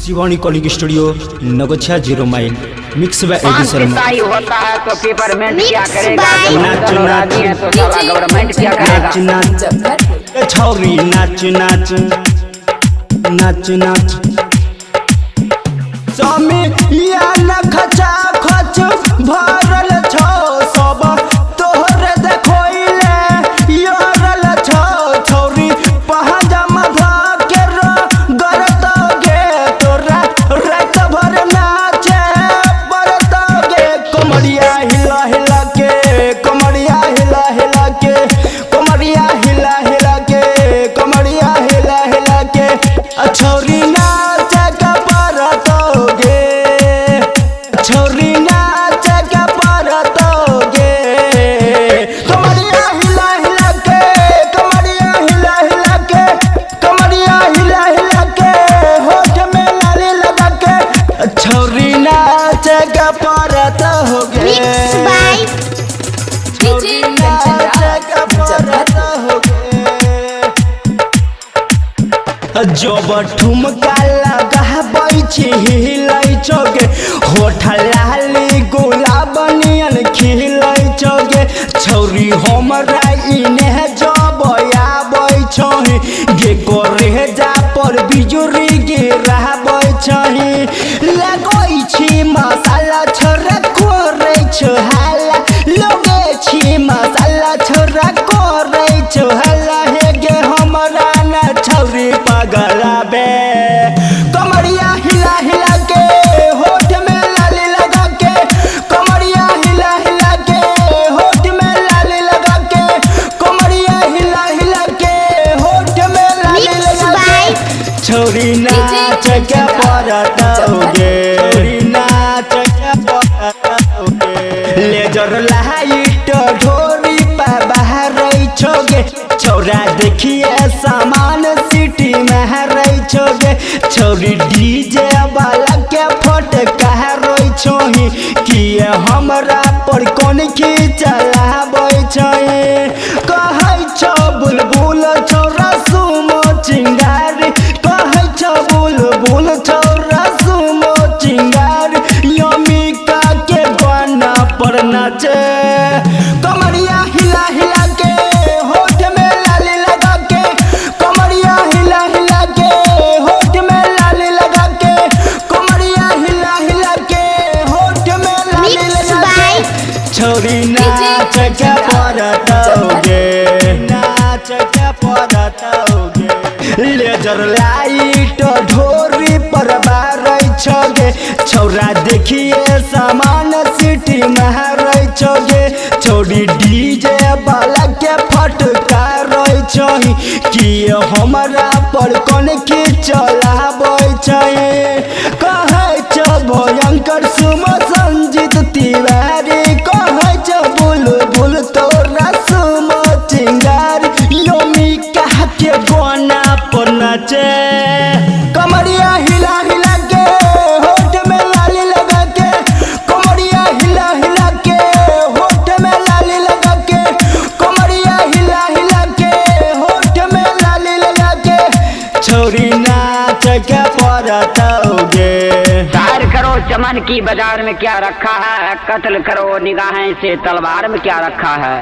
Shivani calling studio नगोछिया 0 माइल mix by एडी शर्मा। होता है तो पेपरमेंट क्या करेगा, नाच नाच तो साला गवर्नमेंट क्या करेगा। नाच नाच छौरी नाच नाच नाच नाच समी या न खचा खच भरल छौ सब तोहरे देखोइले यरल छौ छौरी पहाजामा के गरत गे तोरा रात भर नाचे बरत गे कमरिया हिला हिला के कमरिया हिला हिला के कमरिया हिला हिला के कमरिया हिला हिला के छौरी नाच का परतोगे छौरी नाच का परतोगे कमरिया हिला हिला के कमरिया हिला हिला के कमरिया हिला हिला के होठ में लाली लगा के छौरी नाच का परतोगे छौरी नाच का परतोगे जब ठुमका लगाबै छी हिलै छोगे होठ लाली गुलाब नियन खिलै छोगे छौरी हमरा इने जब आबै छही गे करे जा पर बिजुरी गिराबै छही लगै छी मसाला छोरा करे छ हाला लगे छी मसाला छोरा करे छ हाला हे गे हमरा ना छौरी पगलाबे कमरिया हिला हिला के होठ में लाली लगा के कमरिया हिला हिला के होठ में लाली लगा के कमरिया हिला हिला के होठ में लाली लगा के छौरी नाच के परतोगे छौरी नाच के परतोगे लेजर लाइट ढोरी पर बाहर छोगे छौरा देखिए सामान सिटी में रही छोगे छौरी डीजे वाला के फोट कह रोई छोही किए हमरा पर कौन की चलाबै छही कहै छौ बुलबुल छौरा सुमो चिंगारी कहै छौ बुलबुल छौरा सुमो चिंगारी यमिका के गाना पर नाचे कमरिया हिला हिला के होठ में लाली लगा के कमरिया हिला हिला के होठ में लाली लगा के कमरिया हिला हिला के होठ में लाली लगा के छौरी नाच के परतोगे नाच के परतोगे लेजर लाइट ढोरी पर बारै छोगे छौरा देखिए सामान सिटी में रही छोगे छौरी डीजे वाला के फटका रही छही किए हमरा पर कौन की चलाबै छही कहै छ भयंकर सुमो संजीत तिवारी कहै छ बुलबुल तोरा सुमो चिंगारी यमिका के गाना पर नाचे कमरिया हिला हिला के होठ में लाली लगा के कमरिया हिला हिला के होठ में लाली लगा के कमरिया हिला हिला के होठ में लाली लगा के छौरी नाच के परतोगे शायर करो चमन की बाजार में क्या रखा है, कत्ल करो निगाहें से तलवार में क्या रखा है।